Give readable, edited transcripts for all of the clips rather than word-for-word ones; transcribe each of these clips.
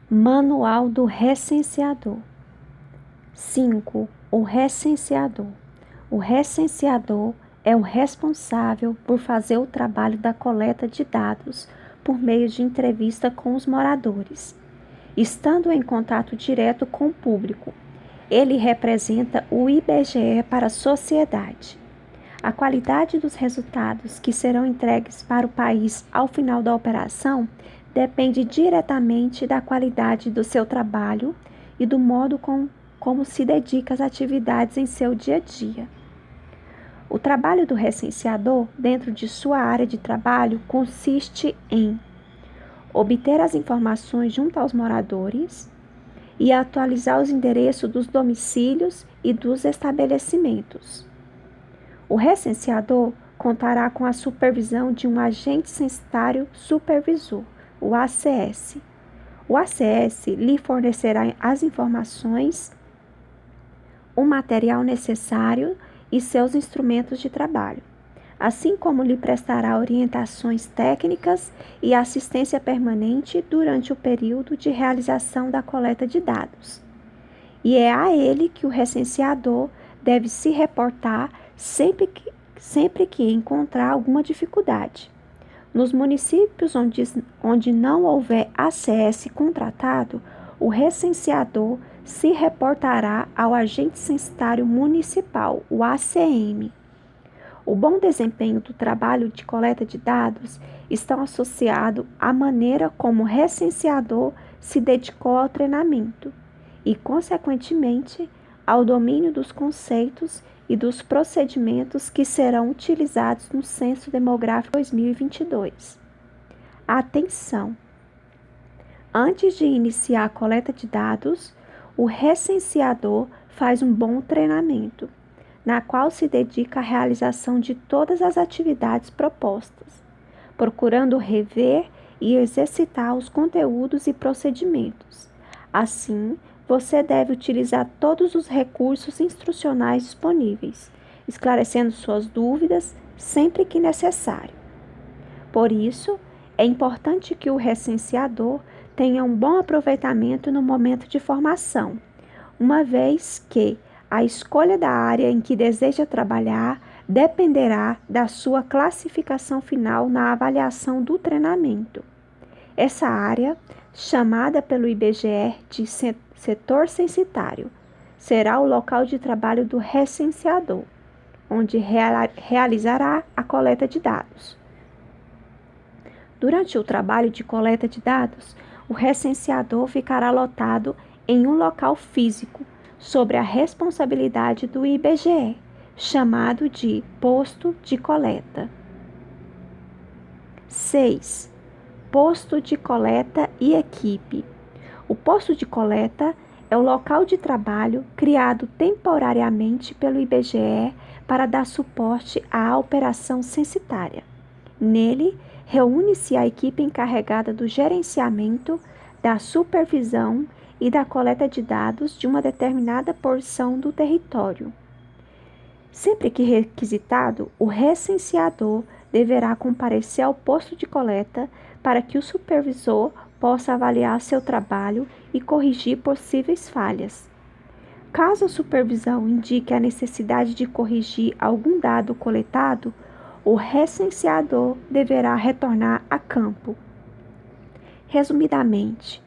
Manual do recenseador. 5. O recenseador. O recenseador é o responsável por fazer o trabalho da coleta de dados por meio de entrevista com os moradores, estando em contato direto com o público. Ele representa o IBGE para a sociedade. A qualidade dos resultados que serão entregues para o país ao final da operação depende diretamente da qualidade do seu trabalho e do modo como se dedica às atividades em seu dia a dia. O trabalho do recenseador, dentro de sua área de trabalho, consiste em obter as informações junto aos moradores e atualizar os endereços dos domicílios e dos estabelecimentos. O recenseador contará com a supervisão de um agente censitário supervisor, o ACS. O ACS lhe fornecerá as informações, o material necessário e seus instrumentos de trabalho, assim como lhe prestará orientações técnicas e assistência permanente durante o período de realização da coleta de dados. E é a ele que o recenseador deve se reportar sempre que encontrar alguma dificuldade. Nos municípios onde não houver ACS contratado, o recenseador se reportará ao agente censitário municipal, o ACM. O bom desempenho do trabalho de coleta de dados está associado à maneira como o recenseador se dedicou ao treinamento e, consequentemente, ao domínio dos conceitos e dos procedimentos que serão utilizados no Censo Demográfico 2022. Atenção! Antes de iniciar a coleta de dados, o recenseador faz um bom treinamento, na qual se dedica à realização de todas as atividades propostas, procurando rever e exercitar os conteúdos e procedimentos. Assim, você deve utilizar todos os recursos instrucionais disponíveis, esclarecendo suas dúvidas sempre que necessário. Por isso, é importante que o recenseador tenha um bom aproveitamento no momento de formação, uma vez que a escolha da área em que deseja trabalhar dependerá da sua classificação final na avaliação do treinamento. Essa área, chamada pelo IBGE de setor censitário, será o local de trabalho do recenseador, onde realizará a coleta de dados. Durante o trabalho de coleta de dados, o recenseador ficará lotado em um local físico, sob a responsabilidade do IBGE, chamado de posto de coleta. 6. Posto de coleta e equipe. O posto de coleta é o local de trabalho criado temporariamente pelo IBGE para dar suporte à operação censitária. Nele, reúne-se a equipe encarregada do gerenciamento, da supervisão e da coleta de dados de uma determinada porção do território. Sempre que requisitado, o recenseador deverá comparecer ao posto de coleta para que o supervisor possa avaliar seu trabalho e corrigir possíveis falhas. Caso a supervisão indique a necessidade de corrigir algum dado coletado, o recenseador deverá retornar a campo. Resumidamente,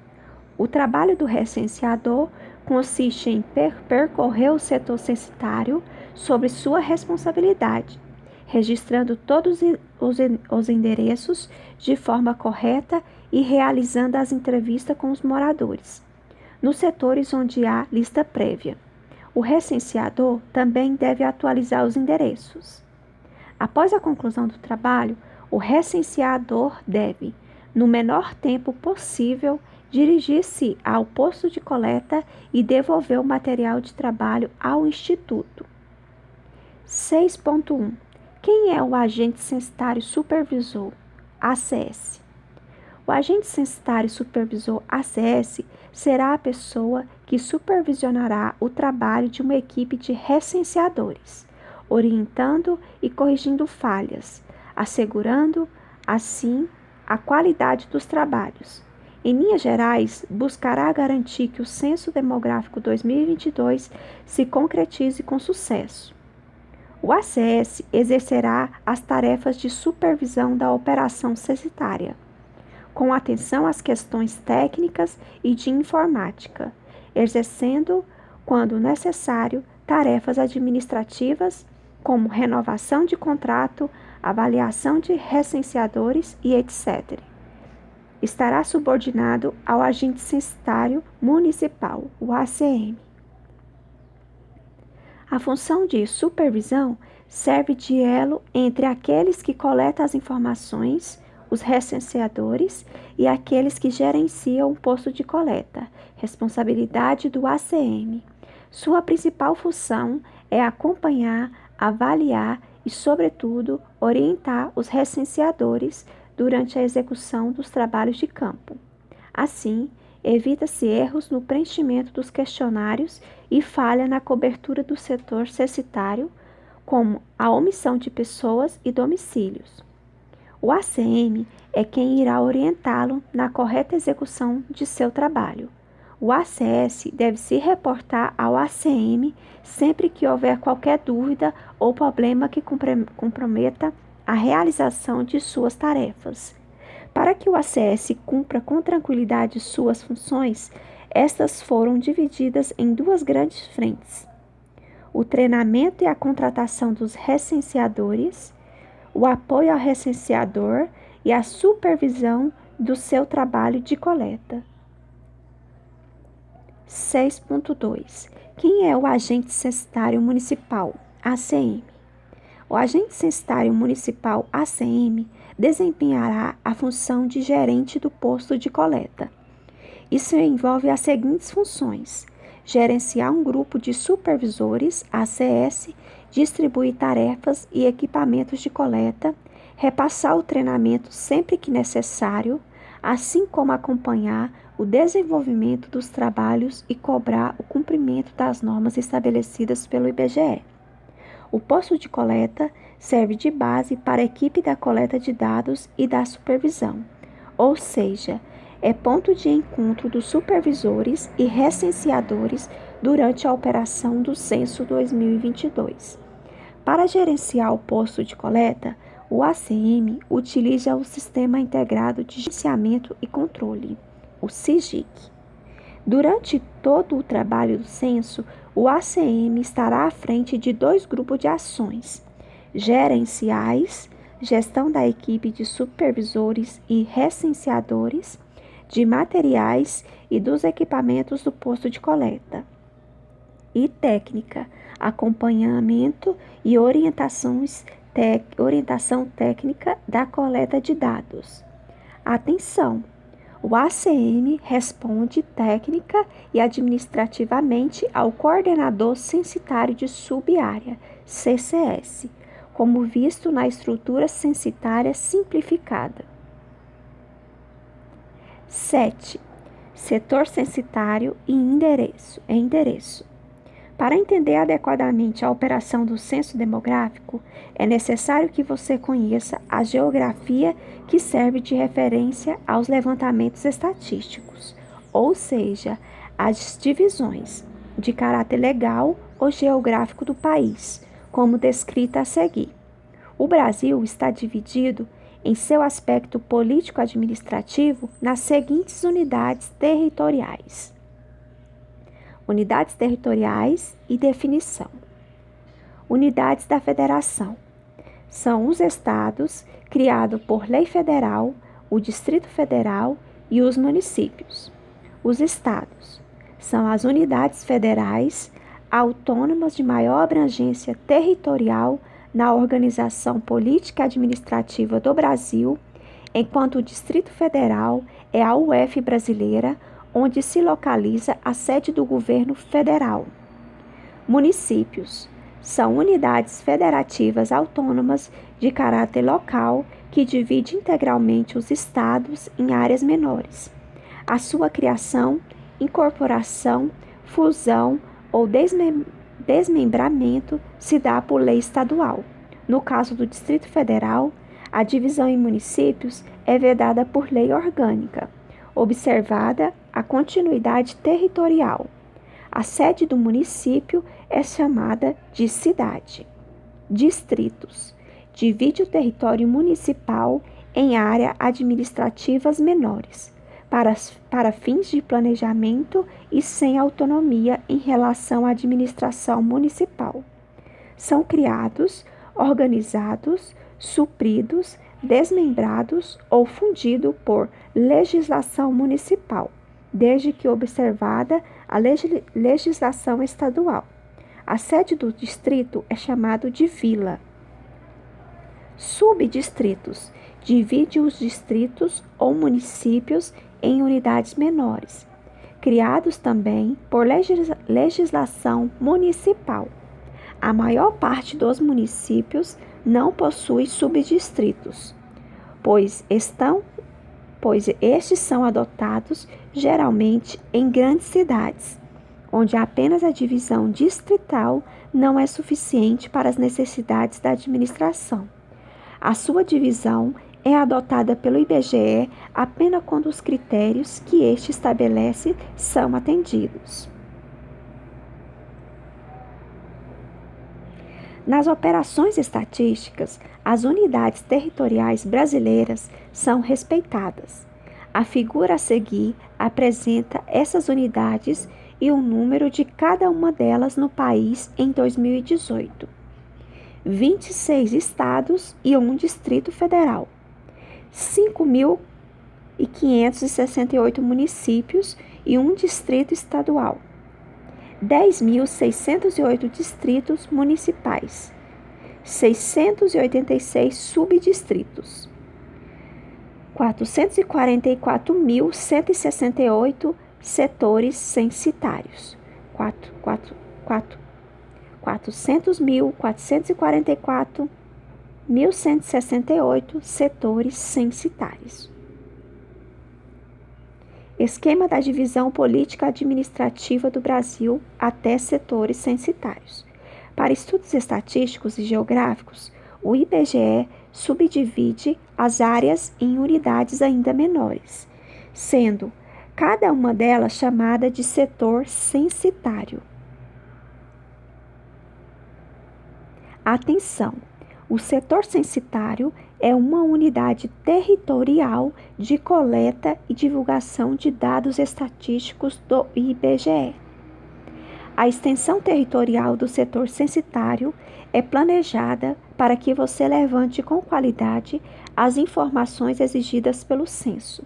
o trabalho do recenseador consiste em percorrer o setor censitário sob sua responsabilidade, registrando todos os endereços de forma correta e realizando as entrevistas com os moradores, nos setores onde há lista prévia. O recenseador também deve atualizar os endereços. Após a conclusão do trabalho, o recenseador deve, no menor tempo possível, dirigir-se ao posto de coleta e devolver o material de trabalho ao Instituto. 6.1. Quem é o agente censitário supervisor, ACS? O agente censitário supervisor, ACS, será a pessoa que supervisionará o trabalho de uma equipe de recenseadores, orientando e corrigindo falhas, assegurando, assim, a qualidade dos trabalhos. Em linhas gerais, buscará garantir que o Censo Demográfico 2022 se concretize com sucesso. O ACS exercerá as tarefas de supervisão da operação censitária, com atenção às questões técnicas e de informática, exercendo, quando necessário, tarefas administrativas, como renovação de contrato, avaliação de recenseadores e etc. Estará subordinado ao agente censitário municipal, o ACM. A função de supervisão serve de elo entre aqueles que coletam as informações, os recenseadores, e aqueles que gerenciam o posto de coleta, responsabilidade do ACM. Sua principal função é acompanhar, avaliar e, sobretudo, orientar os recenseadores durante a execução dos trabalhos de campo. Assim, evita-se erros no preenchimento dos questionários e falha na cobertura do setor censitário, como a omissão de pessoas e domicílios. O ACM é quem irá orientá-lo na correta execução de seu trabalho. O ACS deve se reportar ao ACM sempre que houver qualquer dúvida ou problema que comprometa a realização de suas tarefas. Para que o ACS cumpra com tranquilidade suas funções, estas foram divididas em duas grandes frentes: o treinamento e a contratação dos recenseadores, o apoio ao recenseador e a supervisão do seu trabalho de coleta. 6.2. Quem é o agente censitário municipal, ACM? O agente censitário municipal, ACM, desempenhará a função de gerente do posto de coleta. Isso envolve as seguintes funções: gerenciar um grupo de supervisores, ACS, distribuir tarefas e equipamentos de coleta, repassar o treinamento sempre que necessário, assim como acompanhar o desenvolvimento dos trabalhos e cobrar o cumprimento das normas estabelecidas pelo IBGE. O posto de coleta serve de base para a equipe da coleta de dados e da supervisão, ou seja, é ponto de encontro dos supervisores e recenseadores durante a operação do Censo 2022. Para gerenciar o posto de coleta, o ACM utiliza o Sistema Integrado de Gerenciamento e Controle, o SIGIC. Durante todo o trabalho do censo, o ACM estará à frente de dois grupos de ações: gerenciais, gestão da equipe de supervisores e recenseadores, de materiais e dos equipamentos do posto de coleta, e técnica, acompanhamento e orientação técnica da coleta de dados. Atenção! O ACM responde técnica e administrativamente ao Coordenador Censitário de Subárea, CCS, como visto na estrutura censitária simplificada. 7. Setor censitário e endereço. Para entender adequadamente a operação do censo demográfico, é necessário que você conheça a geografia que serve de referência aos levantamentos estatísticos, ou seja, as divisões de caráter legal ou geográfico do país, como descrita a seguir. O Brasil está dividido em seu aspecto político-administrativo nas seguintes unidades territoriais. Unidades territoriais e definição. Unidades da Federação. São os estados criados por lei federal, o Distrito Federal e os municípios. Os estados são as unidades federais autônomas de maior abrangência territorial na organização política e administrativa do Brasil, enquanto o Distrito Federal é a UF brasileira, onde se localiza a sede do governo federal. Municípios são unidades federativas autônomas de caráter local que dividem integralmente os estados em áreas menores. A sua criação, incorporação, fusão ou desmembramento se dá por lei estadual. No caso do Distrito Federal, a divisão em municípios é vedada por lei orgânica. observada a continuidade territorial. A sede do município é chamada de cidade. Distritos. Divide o território municipal em áreas administrativas menores, para fins de planejamento e sem autonomia em relação à administração municipal. São criados, organizados, supridos, desmembrados ou fundidos por legislação municipal, desde que observada a legislação estadual. A sede do distrito é chamado de vila. Subdistritos. Divide os distritos ou municípios em unidades menores, criados também por legislação municipal. A maior parte dos municípios não possui subdistritos, pois estes são adotados geralmente em grandes cidades, onde apenas a divisão distrital não é suficiente para as necessidades da administração. A sua divisão é adotada pelo IBGE apenas quando os critérios que este estabelece são atendidos. Nas operações estatísticas, as unidades territoriais brasileiras são respeitadas. A figura a seguir apresenta essas unidades e o número de cada uma delas no país em 2018. 26 estados e um Distrito Federal. 5.568 municípios e um distrito estadual. 10.608 distritos municipais, 686 subdistritos, 444.168 setores censitários, 400.444.168 setores censitários. Esquema da divisão política administrativa do Brasil até setores censitários. Para estudos estatísticos e geográficos, o IBGE subdivide as áreas em unidades ainda menores, sendo cada uma delas chamada de setor censitário. Atenção! O setor censitário é uma unidade territorial de coleta e divulgação de dados estatísticos do IBGE. A extensão territorial do setor censitário é planejada para que você levante com qualidade as informações exigidas pelo censo.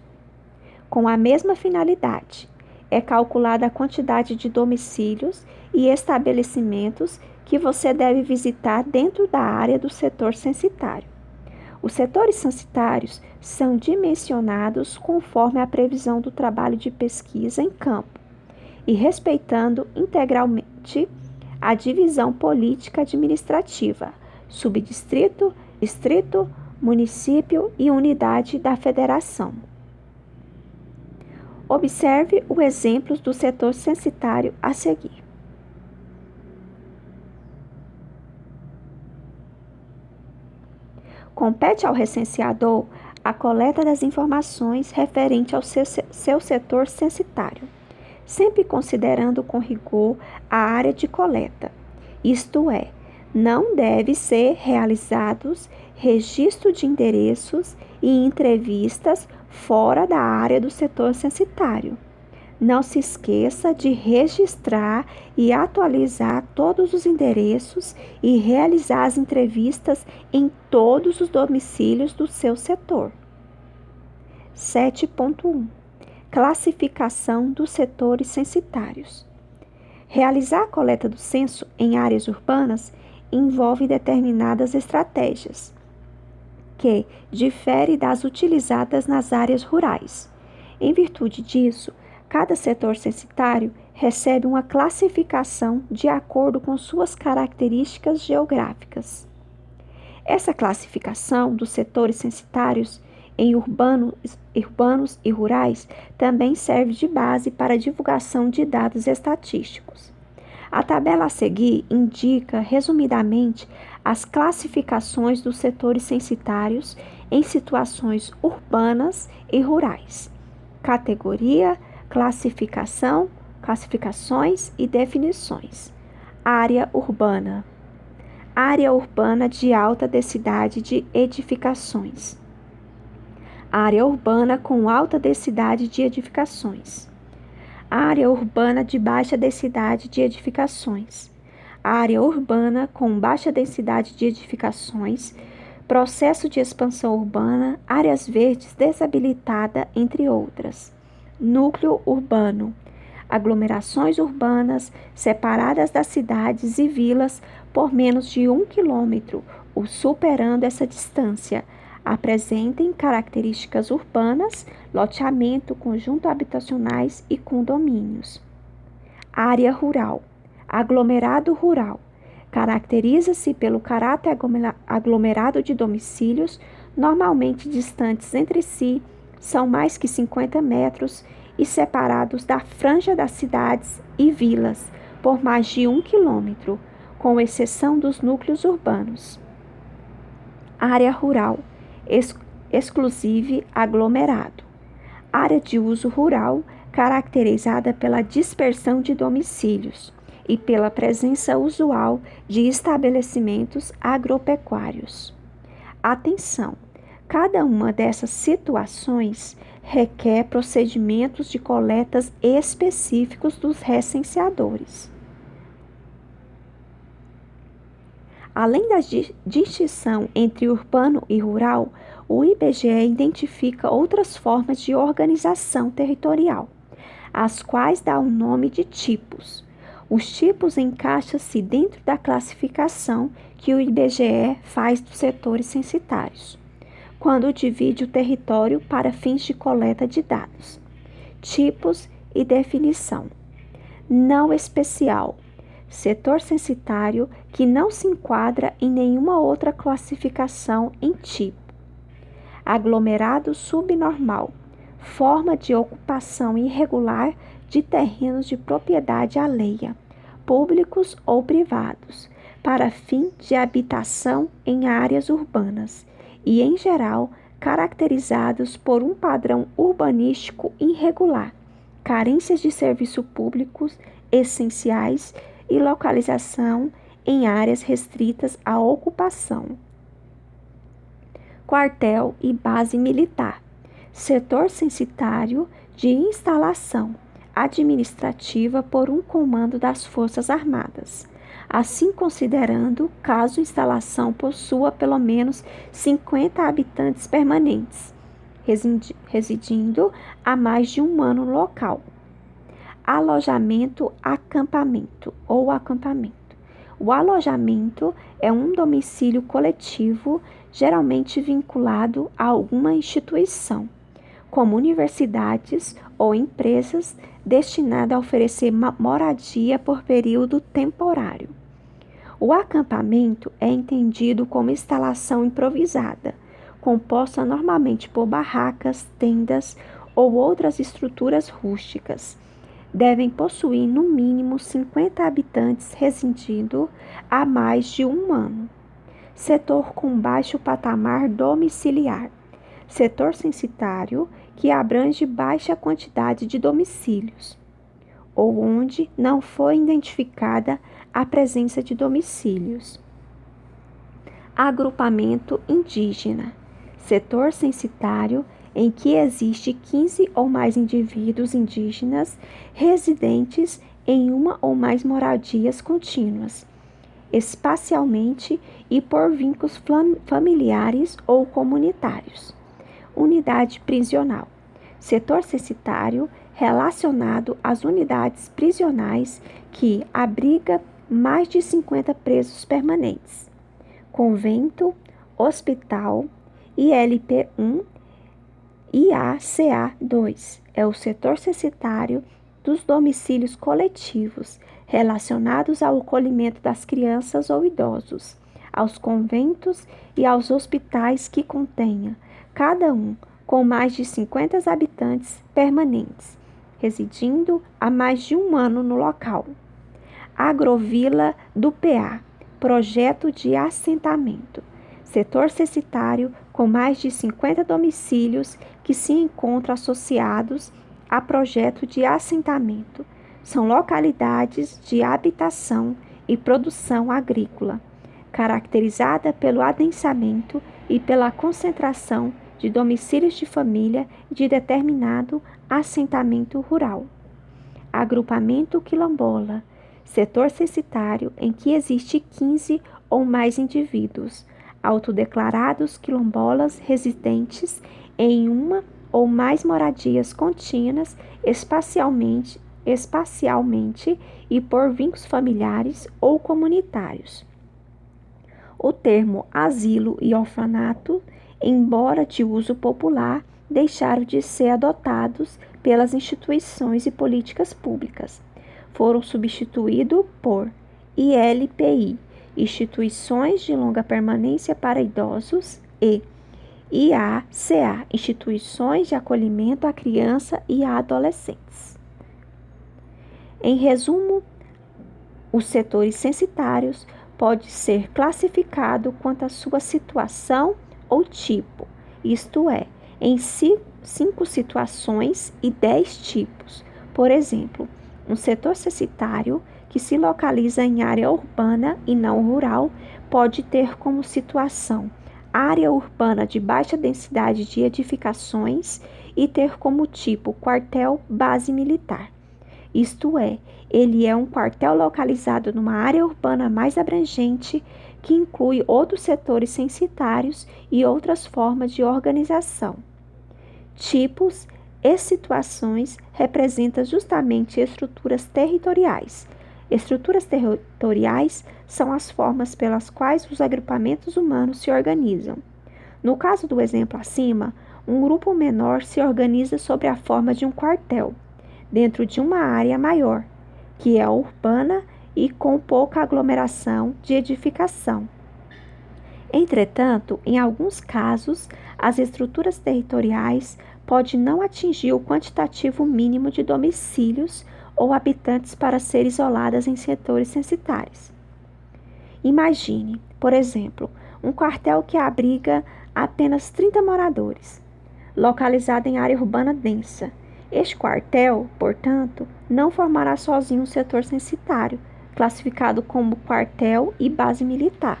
Com a mesma finalidade, é calculada a quantidade de domicílios e estabelecimentos que você deve visitar dentro da área do setor censitário. Os setores censitários são dimensionados conforme a previsão do trabalho de pesquisa em campo e respeitando integralmente a divisão política administrativa, subdistrito, distrito, município e unidade da federação. Observe os exemplos do setor censitário a seguir. Compete ao recenseador a coleta das informações referente ao seu setor censitário, sempre considerando com rigor a área de coleta. Isto é, não deve ser realizados registro de endereços e entrevistas fora da área do setor censitário. Não se esqueça de registrar e atualizar todos os endereços e realizar as entrevistas em todos os domicílios do seu setor. 7.1. Classificação dos setores censitários. Realizar a coleta do censo em áreas urbanas envolve determinadas estratégias, que diferem das utilizadas nas áreas rurais. Em virtude disso, cada setor censitário recebe uma classificação de acordo com suas características geográficas. Essa classificação dos setores censitários em urbanos e rurais também serve de base para a divulgação de dados estatísticos. A tabela a seguir indica, resumidamente, as classificações dos setores censitários em situações urbanas e rurais. Categoria, classificações e definições. Área urbana. Área urbana de alta densidade de edificações. Área urbana com alta densidade de edificações. Área urbana de baixa densidade de edificações. Área urbana com baixa densidade de edificações, processo de expansão urbana, áreas verdes desabilitada, entre outras. Núcleo urbano. Aglomerações urbanas separadas das cidades e vilas por menos de 1 quilômetro ou superando essa distância, apresentem características urbanas, loteamento, conjunto habitacionais e condomínios. Área rural. Aglomerado rural. Caracteriza-se pelo caráter aglomerado de domicílios, normalmente distantes entre si, são mais que 50 metros e separados da franja das cidades e vilas por mais de 1 quilômetro, com exceção dos núcleos urbanos. Área rural. Exclusive aglomerado. Área de uso rural, caracterizada pela dispersão de domicílios e pela presença usual de estabelecimentos agropecuários. Atenção! Cada uma dessas situações requer procedimentos de coletas específicos dos recenseadores. Além da distinção entre urbano e rural, o IBGE identifica outras formas de organização territorial, as quais dá o nome de tipos. Os tipos encaixam-se dentro da classificação que o IBGE faz dos setores censitários, quando divide o território para fins de coleta de dados. Tipos e definição. Não especial. Setor censitário que não se enquadra em nenhuma outra classificação em tipo. Aglomerado subnormal. Forma de ocupação irregular de terrenos de propriedade alheia, públicos ou privados, para fim de habitação em áreas urbanas e, em geral, caracterizados por um padrão urbanístico irregular, carências de serviços públicos essenciais e localização em áreas restritas à ocupação. Quartel e base militar. Setor censitário de instalação administrativa por um comando das Forças Armadas, assim considerando caso a instalação possua pelo menos 50 habitantes permanentes, residindo há mais de um ano no local. Alojamento, acampamento ou acampamento. O alojamento é um domicílio coletivo, geralmente vinculado a alguma instituição, como universidades ou empresas, destinada a oferecer moradia por período temporário. O acampamento é entendido como instalação improvisada, composta normalmente por barracas, tendas ou outras estruturas rústicas. Devem possuir no mínimo 50 habitantes residindo há mais de um ano. Setor com baixo patamar domiciliar. Setor censitário que abrange baixa quantidade de domicílios, ou onde não foi identificada a presença de domicílios. Agrupamento indígena. Setor censitário em que existe 15 ou mais indivíduos indígenas residentes em uma ou mais moradias contínuas, espacialmente e por vínculos familiares ou comunitários. Unidade prisional. Setor censitário relacionado às unidades prisionais que abriga mais de 50 presos permanentes. Convento, hospital, ILP1 e ACA2 é o setor censitário dos domicílios coletivos relacionados ao acolhimento das crianças ou idosos, aos conventos e aos hospitais que contenha, cada um com mais de 50 habitantes permanentes, residindo há mais de um ano no local. Agrovila do PA, projeto de assentamento, setor censitário com mais de 50 domicílios que se encontram associados a projeto de assentamento. São localidades de habitação e produção agrícola, caracterizada pelo adensamento e pela concentração de domicílios de família de determinado assentamento rural. Agrupamento quilombola, setor censitário em que existe 15 ou mais indivíduos, autodeclarados quilombolas residentes em uma ou mais moradias contínuas espacialmente e por vínculos familiares ou comunitários. O termo asilo e orfanato, embora de uso popular, deixaram de ser adotados pelas instituições e políticas públicas. Foram substituídos por ILPI, Instituições de Longa Permanência para Idosos, e IACA, Instituições de Acolhimento à Criança e a Adolescentes. Em resumo, os setores censitários pode ser classificado quanto à sua situação ou tipo, isto é, em 5 situações e 10 tipos. Por exemplo, um setor censitário que se localiza em área urbana e não rural pode ter como situação área urbana de baixa densidade de edificações e ter como tipo quartel base militar. Isto é, ele é um quartel localizado numa área urbana mais abrangente que inclui outros setores censitários e outras formas de organização. Tipos e situações representam justamente estruturas territoriais. Estruturas territoriais são as formas pelas quais os agrupamentos humanos se organizam. No caso do exemplo acima, um grupo menor se organiza sob a forma de um quartel, dentro de uma área maior, que é urbana e com pouca aglomeração de edificação. Entretanto, em alguns casos, as estruturas territoriais podem não atingir o quantitativo mínimo de domicílios ou habitantes para ser isoladas em setores censitários. Imagine, por exemplo, um quartel que abriga apenas 30 moradores, localizado em área urbana densa. Este quartel, portanto, não formará sozinho um setor censitário, classificado como quartel e base militar.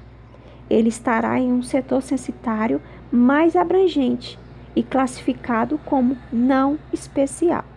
Ele estará em um setor censitário mais abrangente e classificado como não especial.